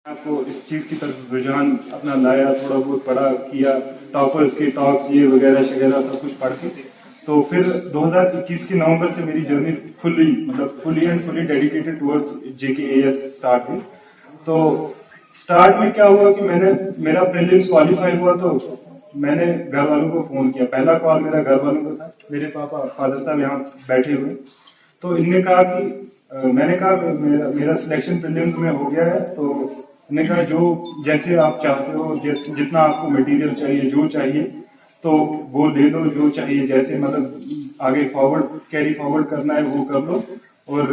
आपको इस चीज की तरफ रुझान अपना लाया, थोड़ा बहुत पढ़ा किया, टॉपर्स के टॉक्स ये वगैरह शगैरह सब कुछ पढ़ के तो फिर 2021 के नवंबर से मेरी journey fully and fully dedicated towards JKAS start हुई। तो स्टार्ट में क्या हुआ कि मेरा प्रीलिम्स क्वालिफाई हुआ तो मैंने घर वालों को फोन किया। पहला कॉल मेरा घर वालों को था। मेरे पापा फादर साहब यहाँ बैठे हुए, तो इनने कहा कि मैंने कहा मेरा सिलेक्शन प्रीलिम्स में हो गया है, तो मैंने कहा जो जैसे आप चाहते हो, जितना आपको मटेरियल चाहिए, जो चाहिए तो वो ले लो, जो चाहिए जैसे आगे कैरी फॉरवर्ड करना है वो कर लो, और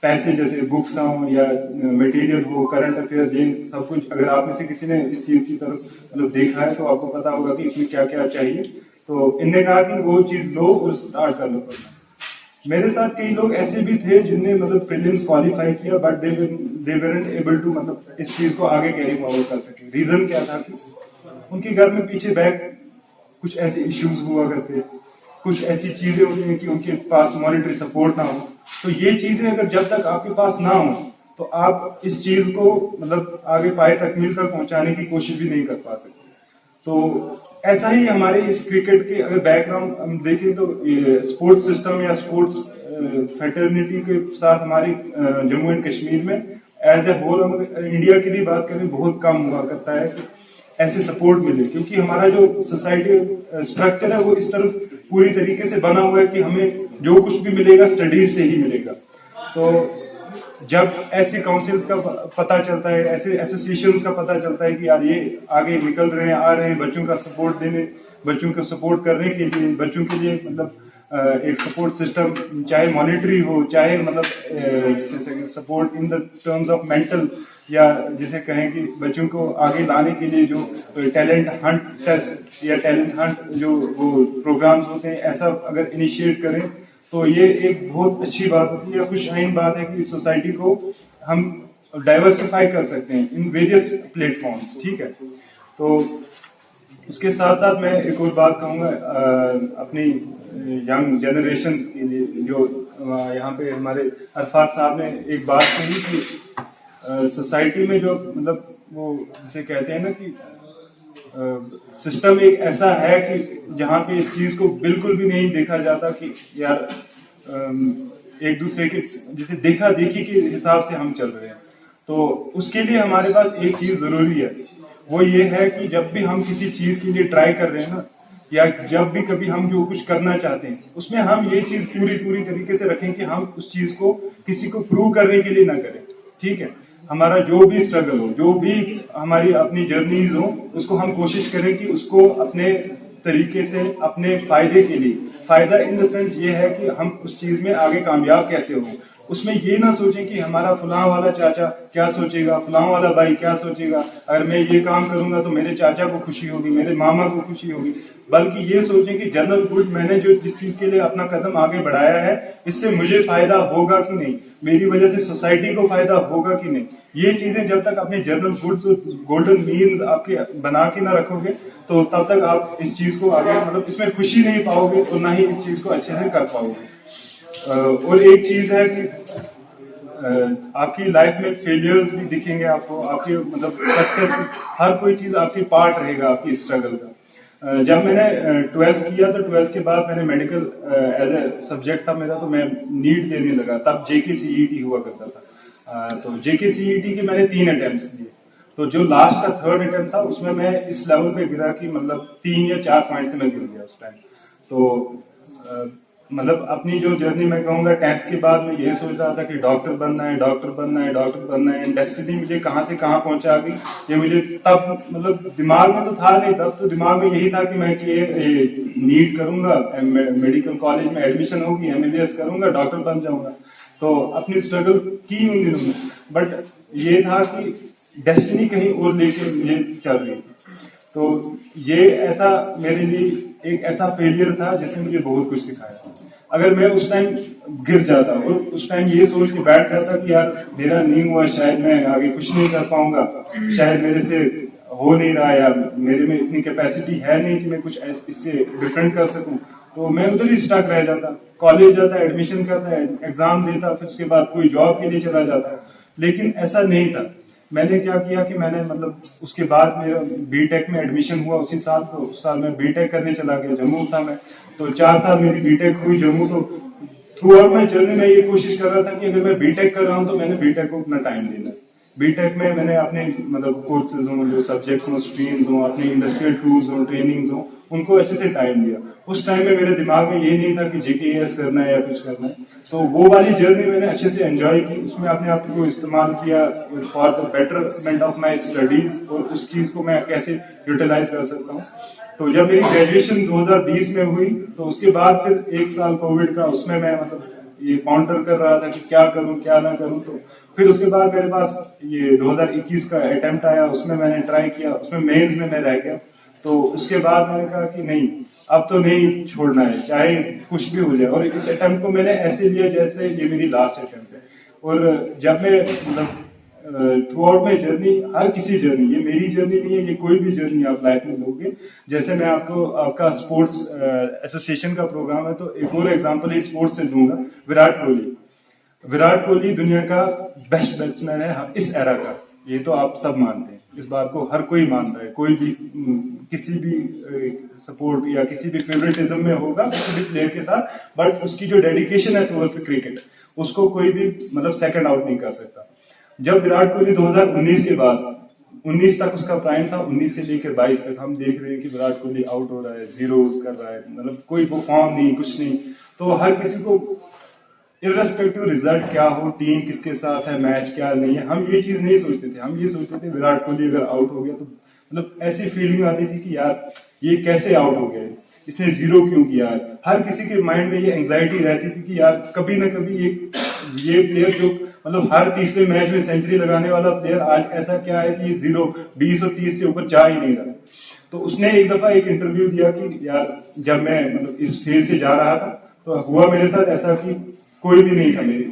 पैसे जैसे बुक्स हो या मटेरियल हो, करंट अफेयर्स, ये सब कुछ अगर आप में से किसी ने इस चीज की तरफ देखा है तो आपको पता होगा कि इसमें क्या क्या चाहिए। तो इनने कहा कि वो चीज लो और स्टार्ट कर लो। मेरे साथ कई लोग ऐसे भी थे जिनने प्रीलिम्स क्वालिफाई किया, बट दे वेरंट एबल टू इस चीज को आगे कैरी फॉरवर्ड कर सके। रीजन क्या था कि उनके घर में पीछे बैक कुछ ऐसे इश्यूज हुआ करते, कुछ ऐसी चीजें होती हैं कि उनके पास मॉनिटरी सपोर्ट ना हो। तो ये चीजें अगर जब तक आपके पास ना हो तो आप इस चीज को आगे पाए तकमील तक पहुंचाने की कोशिश भी नहीं कर पा सकते। तो ऐसा ही हमारे इस क्रिकेट के अगर बैकग्राउंड हम देखें तो स्पोर्ट्स सिस्टम या स्पोर्ट्स फेटर्निटी के साथ हमारी जम्मू एंड कश्मीर में एज ए होल, हम इंडिया की भी बात करें, बहुत कम हुआ करता है कि ऐसे सपोर्ट मिले, क्योंकि हमारा जो सोसाइटी स्ट्रक्चर है वो इस तरफ पूरी तरीके से बना हुआ है कि हमें जो कुछ भी मिलेगा स्टडीज से ही मिलेगा। तो जब ऐसे काउंसिल्स का पता चलता है, ऐसे एसोसिएशंस का पता चलता है कि यार ये आगे निकल रहे हैं, आ रहे हैं, बच्चों का सपोर्ट देने, बच्चों को सपोर्ट करने के लिए, बच्चों के लिए एक सपोर्ट सिस्टम, चाहे मॉनिटरी हो, चाहे जैसे support in the terms of mental, या जिसे कहें कि बच्चों को आगे लाने के लिए जो टैलेंट हंट टेस्ट या टैलेंट हंट जो वो प्रोग्राम्स होते हैं, ऐसा अगर इनिशिएट करें तो ये एक बहुत अच्छी बात होती है, खुशआइन बात है कि सोसाइटी को हम डाइवर्सिफाई कर सकते हैं इन वेरियस प्लेटफॉर्म्स। ठीक है, तो उसके साथ साथ मैं एक और बात कहूँगा अपनी यंग जनरेशन के लिए, जो यहाँ पे हमारे अरफात साहब ने एक बात कही कि सोसाइटी में जो वो जिसे कहते हैं ना कि सिस्टम एक ऐसा है कि जहाँ पे इस चीज को बिल्कुल भी नहीं देखा जाता कि यार एक दूसरे के जैसे देखा देखी के हिसाब से हम चल रहे हैं। तो उसके लिए हमारे पास एक चीज जरूरी है, वो ये है कि जब भी हम किसी चीज के लिए ट्राई कर रहे हैं ना, या जब भी कभी हम जो कुछ करना चाहते हैं, उसमें हम ये चीज पूरी तरीके से रखें कि हम उस चीज को किसी को प्रूव करने के लिए ना करें। ठीक है, हमारा जो भी स्ट्रगल हो, जो भी हमारी अपनी जर्नीज हो, उसको हम कोशिश करें कि उसको अपने तरीके से, अपने फायदे के लिए, फायदा इन द सेंस ये है कि हम उस चीज में आगे कामयाब कैसे हो। उसमें ये ना सोचें कि हमारा फलां वाला चाचा क्या सोचेगा, फलां वाला भाई क्या सोचेगा, अगर मैं ये काम करूंगा तो मेरे चाचा को खुशी होगी, मेरे मामा को खुशी होगी, बल्कि ये सोचें कि जनरल गुड, मैंने जो जिस चीज के लिए अपना कदम आगे बढ़ाया है, इससे मुझे फायदा होगा कि नहीं, मेरी वजह से सोसाइटी को फायदा होगा कि नहीं। ये चीजें जब तक अपने जनरल गुड्स, गोल्डन मीन्स आपके बना के ना रखोगे तो तब तक आप इस चीज को आगे इसमें खुशी नहीं पाओगे और ना ही इस चीज को अच्छे से कर पाओगे। और एक चीज है कि आपकी लाइफ में फेलियर्स भी दिखेंगे आपको, आपके सक्सेस, हर कोई चीज आपकी पार्ट रहेगा आपकी स्ट्रगल का। जब मैंने 12th किया तो 12th के बाद मैंने मेडिकल एज ए सब्जेक्ट था मेरा, तो मैं नीट देने लगा। तब JKCET हुआ करता था। तो JKCET के मैंने 3 अटेम्प्ट दिए, तो जो लास्ट का 3rd अटेम्प्ट था उसमें मैं इस लेवल पे गिरा कि 3 या 4 पॉइंट से मैं गिर गया उस टाइम। तो अपनी जो जर्नी मैं कहूंगा 10th के बाद मैं ये सोच रहा था कि डॉक्टर बनना है, डॉक्टर बनना है, डॉक्टर बनना है। डेस्टिनी मुझे कहाँ से कहाँ पहुंचा गई ये मुझे तब दिमाग में तो था नहीं, तब तो दिमाग में यही था कि मैं नीट करूंगा, मेडिकल कॉलेज में एडमिशन होगी, MBBS करूंगा, डॉक्टर बन जाऊंगा। तो अपनी स्ट्रगल की उन दिनों में, बट ये था कि डेस्टिनी कहीं और लेके मुझे चल रही थी। तो ये ऐसा मेरे लिए एक ऐसा फेलियर था जिसने मुझे बहुत कुछ सिखाया। अगर मैं उस टाइम गिर जाता और उस टाइम ये सोच के बैठ जाता कि यार मेरा नहीं हुआ, शायद मैं आगे कुछ नहीं कर पाऊंगा, शायद मेरे से हो नहीं रहा, या मेरे में इतनी कैपेसिटी है नहीं कि मैं कुछ इससे डिफरेंट कर सकूं, तो मैं उधर ही स्टक रह जाता। कॉलेज जाता, एडमिशन करता, एग्जाम देता, फिर उसके बाद कोई जॉब के लिए चला जाता। लेकिन ऐसा नहीं था। मैंने क्या किया कि मैंने मतलब उसके बाद मेरा बीटेक में एडमिशन हुआ उसी साल, तो उस साल मैं बीटेक करने चला गया, जम्मू था मैं, तो 4 साल मेरी बीटेक हुई जम्मू। तो थ्रू आउट माई जर्नी में ये कोशिश कर रहा था कि अगर मैं बीटेक कर रहा हूँ तो मैंने बीटेक को अपना टाइम देना है। बीटेक में मैंने अपने मतलब कोर्सेज हों, जो सब्जेक्ट्स हों, स्ट्रीम्स हों, अपने इंडस्ट्रियल टूल्स हों, ट्रेनिंग्स हों, उनको अच्छे से टाइम दिया। उस टाइम में मेरे दिमाग में ये नहीं था कि जेकेएस करना है या कुछ करना है, तो वो वाली जर्नी मैंने अच्छे से एंजॉय की, उसमें अपने आप को इस्तेमाल किया for the betterment of my studies, और उस चीज को मैं कैसे यूटिलाइज कर सकता हूँ। तो जब मेरी ग्रेजुएशन 2020 में हुई तो उसके बाद फिर 1 साल कोविड का, उसमें मैं मतलब ये काउंटर कर रहा था कि क्या करूं क्या ना करूं। तो फिर उसके बाद मेरे पास ये 2021 का अटेम्प्ट आया, उसमें मैंने ट्राई किया, उसमें मेंस में मैं रह गया। तो उसके बाद मैंने कहा कि नहीं, अब तो नहीं छोड़ना है, चाहे कुछ भी हो जाए। और इस अटेम्प्ट को मैंने ऐसे लिया जैसे ये मेरी लास्ट अटेम्प्ट है। और जब मैं मतलब थ्रू आउट माई जर्नी, हर किसी जर्नी, ये मेरी जर्नी नहीं है, ये कोई भी जर्नी आप लाइफ में लोगे। जैसे मैं आपको आपका स्पोर्ट्स एसोसिएशन का प्रोग्राम है, तो एक और एग्जांपल स्पोर्ट्स से दूंगा। विराट कोहली दुनिया का बेस्ट बैट्समैन है इस एरा का, ये तो आप सब मानते हैं, इस बात को हर कोई मानता है। कोई भी किसी भी सपोर्ट या किसी भी फेवरेटिज्म में होगा किसी भी प्लेयर के साथ, बट उसकी जो डेडिकेशन है टुवर्ड्स क्रिकेट, उसको कोई भी मतलब सेकंड आउट नहीं कर सकता। जब विराट कोहली 2019 के बाद, 19 तक उसका प्राइम था, 19 से लेकर 22 तक हम देख रहे हैं कि विराट कोहली आउट हो रहा है, जीरोज कर रहा है, मतलब कोई वो फॉर्म नहीं, कुछ नहीं। तो हर किसी को इररेस्पेक्टिव रिजल्ट क्या हो, टीम किसके साथ है, मैच क्या नहीं है, हम ये चीज नहीं सोचते थे। हम ये सोचते थे विराट कोहली अगर आउट हो गया तो मतलब ऐसी फीलिंग आती थी कि यार ये कैसे आउट हो गया, इसने जीरो क्यों किया। हर किसी के माइंड में ये एंजाइटी रहती थी कि यार कभी ना कभी ये प्लेयर जो मतलब हर तीसरे मैच में सेंचुरी लगाने वाला प्लेयर, आज ऐसा क्या है कि ये 20 और 30 से ऊपर जा ही नहीं रहा। तो उसने एक दफा एक इंटरव्यू दिया कि यार जब मैं मतलब इस फेज से जा रहा था तो हुआ मेरे साथ ऐसा कि कोई भी नहीं था मेरे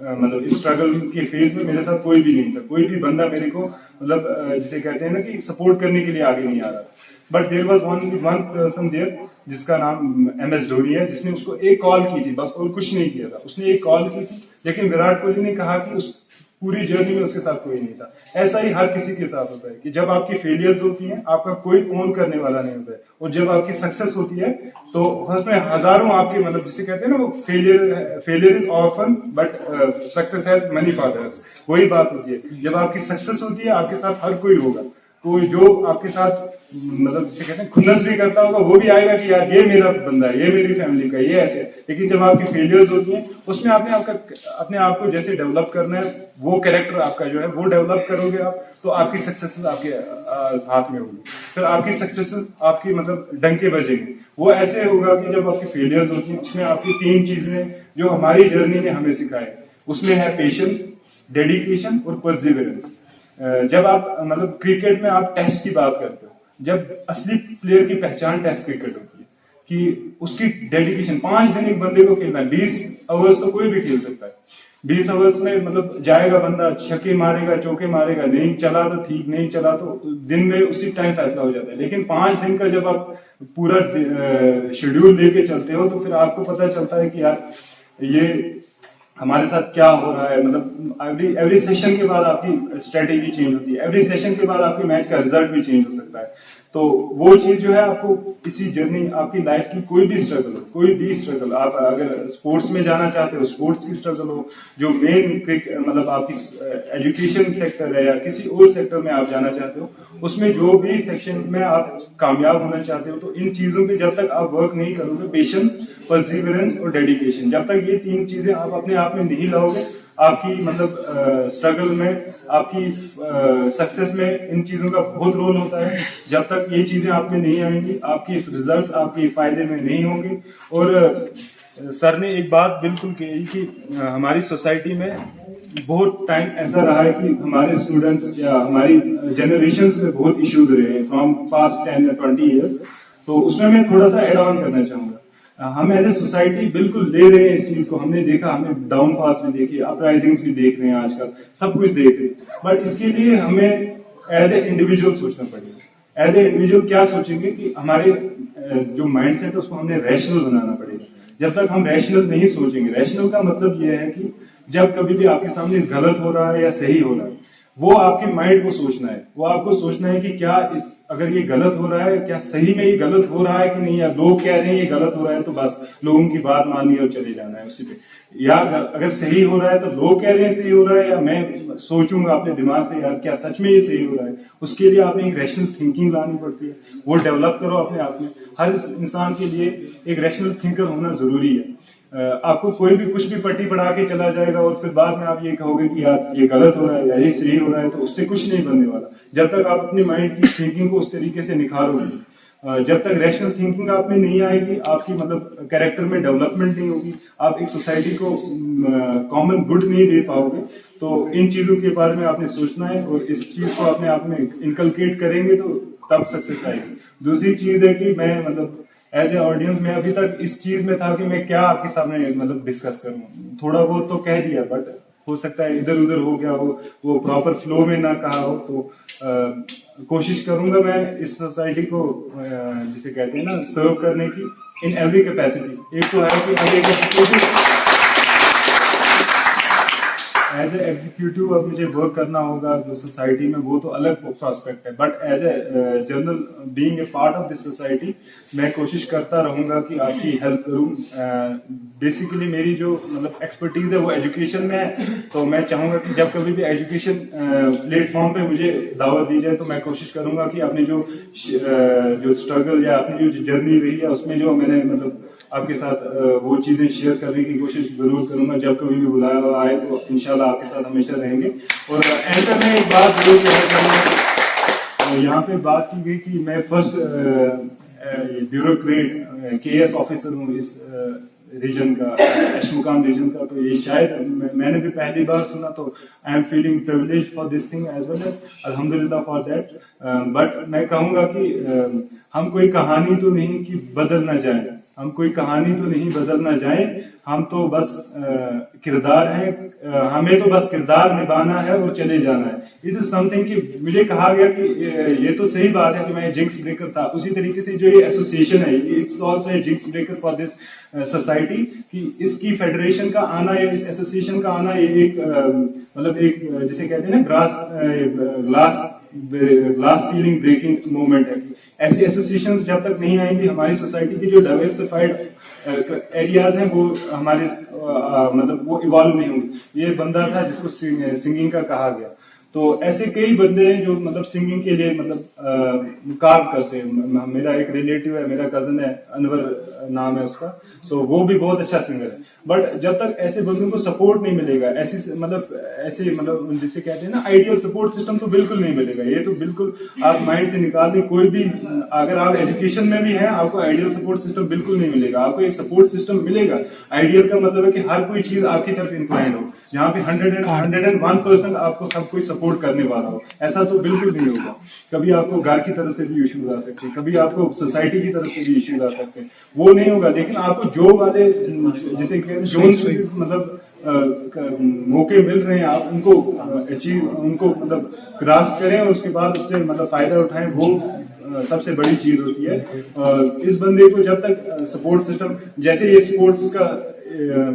मतलब इस स्ट्रगल के फेज में, मेरे साथ कोई भी नहीं था, कोई भी बंदा मेरे को मतलब जिसे कहते हैं ना कि सपोर्ट करने के लिए आगे नहीं आ रहा। But there was one person there जिसका नाम MS धोनी है, जिसने उसको एक कॉल की थी बस, और कुछ नहीं किया था। उसने एक कॉल की थी, लेकिन विराट कोहली ने कहा कि उस पूरी जर्नी में उसके साथ कोई नहीं था। ऐसा ही हर किसी के साथ होता है कि जब आपकी फेलियर्स होती हैं, आपका कोई ओन करने वाला नहीं होता है, और जब आपकी सक्सेस होती है तो उसमें हजारों आपके मतलब जिसे कहते हैं ना वो failure is orphan but success has many fathers, वही बात होती है। जब आपकी सक्सेस होती है आपके साथ हर कोई होगा, कोई जो आपके साथ मतलब जिसे कहते हैं खुन्नस भी करता होगा, वो भी आएगा कि यार ये मेरा बंदा है, ये मेरी फैमिली का, ये ऐसे। लेकिन जब आपकी फेलियर्स होती हैं उसमें आपने अपने आप को जैसे डेवलप करना है, वो कैरेक्टर आपका जो है वो डेवलप करोगे आप, तो आपकी सक्सेस आपके हाथ में होगी। फिर आपकी सक्सेस आपकी मतलब डंके बजेंगे। वो ऐसे होगा कि जब आपकी फेलियर्स होती हैं उसमें आपकी 3 चीजें जो हमारी जर्नी ने हमें सिखाए, उसमें है पेशेंस, डेडिकेशन और परसिवरेंस। जब आप मतलब क्रिकेट में आप टेस्ट की बात करते हो, जब असली प्लेयर की पहचान टेस्ट क्रिकेट होती है कि उसकी डेडिकेशन, 5 दिन एक बंदे को खेलना है, 20 ओवर्स तो कोई भी खेल सकता है। 20 ओवर्स में मतलब जाएगा बंदा, छक्के मारेगा, चौके मारेगा, नहीं चला तो ठीक, नहीं चला तो दिन में उसी टाइम फैसला हो जाता है। लेकिन 5 दिन का जब आप पूरा शेड्यूल लेके चलते हो तो फिर आपको पता चलता है कि यार ये हमारे साथ क्या हो रहा है। मतलब एवरी सेशन के बाद आपकी स्ट्रेटेजी चेंज होती है, एवरी सेशन के बाद आपके मैच का रिजल्ट भी चेंज हो सकता है। तो वो चीज जो है आपको किसी जर्नी, आपकी लाइफ की कोई भी स्ट्रगल, आप अगर स्पोर्ट्स में जाना चाहते हो, स्पोर्ट्स की स्ट्रगल हो, जो मेन मतलब आपकी एजुकेशन सेक्टर है या किसी और सेक्टर में आप जाना चाहते हो, उसमें जो भी सेक्शन में आप कामयाब होना चाहते हो, तो इन चीजों पे जब तक आप वर्क नहीं करोगे, पेशेंस, परसिवरेंस और डेडिकेशन, जब तक ये 3 चीजें आप अपने आप में नहीं लाओगे, आपकी मतलब स्ट्रगल में, आपकी सक्सेस में इन चीजों का बहुत रोल होता है। जब तक ये चीजें आप में नहीं आएंगी, आपके रिजल्ट्स आपके फायदे में नहीं होंगे। और सर ने एक बात बिल्कुल कही कि हमारी सोसाइटी में बहुत टाइम ऐसा रहा है कि हमारे स्टूडेंट्स या हमारी जनरेशन में बहुत इश्यूज रहे हैं फ्रॉम पास्ट 10 या 20 ईयर्स। तो उसमें मैं थोड़ा सा एड ऑन करना चाहूंगा। हम एज ए सोसाइटी बिल्कुल ले रहे हैं इस चीज को, हमने देखा, हमें डाउनफॉल्स भी देखी, अपराइजिंग्स भी देख रहे हैं, आजकल सब कुछ देख रहे हैं। बट इसके लिए हमें एज ए इंडिविजुअल सोचना पड़ेगा। एज ए इंडिविजुअल क्या सोचेंगे कि हमारे जो माइंडसेट है उसको हमने रैशनल बनाना पड़ेगा। जब तक हम रैशनल नहीं सोचेंगे, रैशनल का मतलब यह है कि जब कभी भी आपके सामने गलत हो रहा है या सही हो रहा है, वो आपके माइंड को सोचना है, वो आपको सोचना है कि क्या अगर ये गलत हो रहा है, क्या सही में ये गलत हो रहा है कि नहीं, या लोग कह रहे हैं ये गलत हो रहा है तो बस लोगों की बात माननी और चले जाना है उसी पे, या अगर सही हो रहा है तो लोग कह रहे हैं सही हो रहा है, या मैं सोचूंगा अपने दिमाग से यार क्या सच में ये सही हो रहा है। उसके लिए आपने एक रैशनल थिंकिंग लानी पड़ती है, वो डेवलप करो अपने आप में। हर इंसान के लिए एक रैशनल थिंकर होना जरूरी है। आपको कोई भी कुछ भी पट्टी पढ़ा के चला जाएगा और फिर बाद में आप ये कहोगे कि यार ये गलत हो रहा है या ये सही हो रहा है, तो उससे कुछ नहीं बनने वाला जब तक आप अपने माइंड की थिंकिंग को उस तरीके से निखारोगे। जब तक रैशनल थिंकिंग आप में नहीं आएगी, आपकी मतलब कैरेक्टर में डेवलपमेंट नहीं होगी, आप एक सोसाइटी को कॉमन गुड नहीं दे पाओगे। तो इन चीजों के बारे में आपने सोचना है और इस चीज को अपने आप में इनकलकेट करेंगे तो तब सक्सेस आएगी। दूसरी चीज है कि मैं मतलब एज ए ऑडियंस में अभी तक इस चीज में था कि मैं क्या आपके सामने मतलब डिस्कस करूं, थोड़ा बहुत तो कह दिया, बट हो सकता है इधर उधर हो गया हो, वो प्रॉपर फ्लो में ना कहा हो। तो कोशिश करूंगा मैं इस सोसाइटी को जिसे कहते हैं ना सर्व करने की इन एवरी कैपेसिटी। एक तो है कि एज ए एग्जीक्यूटिव अब मुझे वर्क करना होगा जो सोसाइटी में, वो तो अलग प्रोस्पेक्ट है, but as a general being a part of this society मैं कोशिश करता रहूंगा कि आपकी हेल्प करूं। बेसिकली मेरी जो मतलब एक्सपर्टीज है वो एजुकेशन में है, तो मैं चाहूंगा कि जब कभी भी एजुकेशन प्लेटफॉर्म पे मुझे दावत दी जाए तो मैं कोशिश करूंगा कि अपनी जो स्ट्रगल या अपनी जो जर्नी रही है उसमें जो मैंने मतलब आपके साथ वो चीजें शेयर करने की कोशिश जरूर करूंगा। जब कभी भी बुलाया आए तो इंशाल्लाह आपके साथ हमेशा रहेंगे। और एंकर में एक बात जरूर कहना चाहूंगा, यहाँ पे बात की गई कि मैं फर्स्ट ब्यूरोक्रेट KS ऑफिसर हूँ इस रीजन का, अशमुकाम रीजन का। तो ये शायद मैंने भी पहली बार सुना, तो I am feeling privilege for this thing as well, अल्हम्दुलिल्लाह फॉर दैट। बट मैं कहूंगा कि हम कोई कहानी तो नहीं कि बदलना जाए, हम कोई कहानी तो नहीं बदलना जाए, हम तो बस किरदार हैं, हमें तो बस किरदार निभाना है और चले जाना है। इट इज समथिंग कि मुझे कहा गया कि ये तो सही बात है कि मैं जिंक्स ब्रेकर था, उसी तरीके से जो ये एसोसिएशन है it's also a jinx breaker for this society, कि इसकी फेडरेशन का आना या इस एसोसिएशन का आना ये एक मतलब एक जिसे कहते हैं ना ग्लास सीलिंग ब्रेकिंग मूवमेंट है। ऐसी एसोसिएशन जब तक नहीं आएंगी, हमारी सोसाइटी की जो डाइवर्सिफाइड एरियाज हैं वो हमारे मतलब वो इवॉल्व नहीं होंगे। ये बंदा था जिसको सिंगिंग का कहा गया, तो ऐसे कई बंदे हैं जो मतलब सिंगिंग के लिए मतलब कार्य करते हैं। मेरा एक रिलेटिव है, मेरा कजन है, अनवर नाम है उसका, सो वो भी बहुत अच्छा सिंगर है। बट जब तक ऐसे बंदों को सपोर्ट नहीं मिलेगा, ऐसे मतलब जिसे कहते हैं ना आइडियल सपोर्ट सिस्टम, तो बिल्कुल नहीं मिलेगा। ये तो बिल्कुल आप माइंड से निकाल दें। कोई भी अगर आप एजुकेशन में भी हैं, आपको आइडियल सपोर्ट सिस्टम बिल्कुल नहीं मिलेगा। आपको एक सपोर्ट सिस्टम मिलेगा। आइडियल का मतलब है कि हर कोई चीज आपकी तरफ इंक्लाइन हो, जहाँ पे 101% आपको सब कोई सपोर्ट करने वाला हो। ऐसा तो बिल्कुल नहीं होगा। कभी आपको घर की तरफ से भी इश्यूज आ सकते हैं, कभी आपको सोसाइटी की तरफ से भी इश्यूज आ सकते हैं, वो नहीं होगा। लेकिन आपको जो वाले जैसे जो मतलब मौके मिल रहे हैं, आप उनको उनको मतलब ग्रास्प करें और उसके बाद उससे मतलब फायदा उठाएं, वो सबसे बड़ी चीज होती है। इस बंदे को जब तक सपोर्ट सिस्टम, जैसे ये स्पोर्ट्स का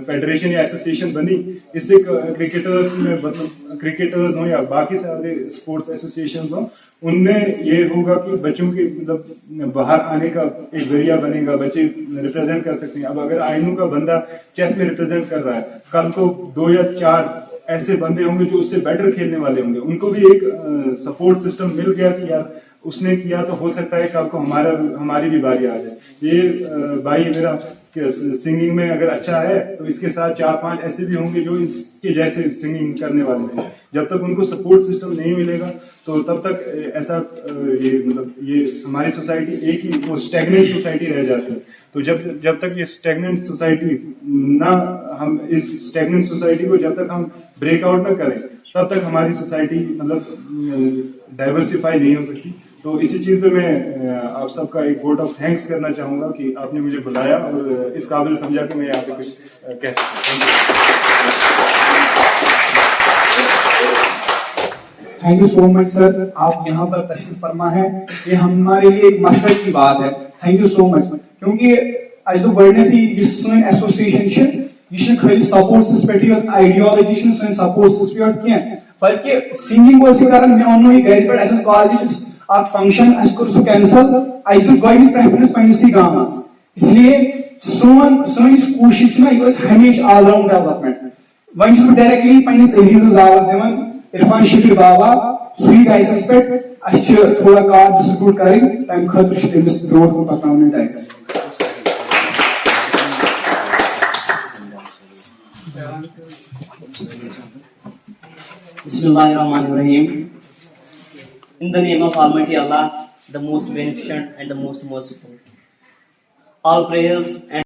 फेडरेशन या एसोसिएशन बनी, इससे क्रिकेटर्स में मतलब क्रिकेटर्स हो या बाकी सारे स्पोर्ट्स एसोसिएशन हो, उनमें ये होगा कि बच्चों के मतलब बाहर आने का एक जरिया बनेगा, बच्चे रिप्रेजेंट कर सकते हैं। अब अगर आइनू का बंदा चेस में रिप्रेजेंट कर रहा है, कल को 2 या 4 ऐसे बंदे होंगे जो उससे बेटर खेलने वाले होंगे, उनको भी एक सपोर्ट सिस्टम मिल गया कि यार उसने किया तो हो सकता है कल को हमारी भी बारी आ जाए। ये भाई मेरा सिंगिंग में अगर अच्छा है तो इसके साथ 4-5 ऐसे भी होंगे जो इसके जैसे सिंगिंग करने वाले हैं। जब तक उनको सपोर्ट सिस्टम नहीं मिलेगा तो तब तक ऐसा ये मतलब ये हमारी सोसाइटी एक ही वो स्टैग्नेंट सोसाइटी रह जाती है। तो जब तक ये स्टैग्नेंट सोसाइटी ना, हम इस स्टैग्नेंट सोसाइटी को जब तक हम ब्रेकआउट ना करें, तब तक हमारी सोसाइटी मतलब डाइवर्सिफाई नहीं हो सकती। तो इसी चीज पे मैं आप सबका एक वोट ऑफ थैंक्स करना चाहूंगा कि आपने मुझे बुलाया और इस काबिल समझा कि मैं यहाँ पे कुछ कह सकता thank you so much sir, आप यहाँ पर तशरीफ फरमा है, ये हमारे लिए एक मसरत की बात है। थैंक यू सो मच, क्योंकि जो गडनेथी एसोसिएशन ये खाली सपोर्ट्स पे आइडियोलॉजी सपोर्ट्स पे क्या बल्कि सिंगिंग was कारण मैं वनो ये घर पे ऐसा कॉलेज आ फंक्शन अस कर सो कैंसिल आई जो गोइंग प्रेफरेंस पनिसी गामस इसलिए सोन कोशिश ना ये हमेशा all round development one should directly punish Aziz दावत देवन इरफान शबीर बाबा सुई गाइस पे अच्छ थोड़ा कार डिस्ट्रीब्यूट करें तम खतर तमिस ब्रोड को पकाने time Bismillahirrahmanirrahim. In the name of Almighty Allah, the most beneficent and the most merciful. All prayers and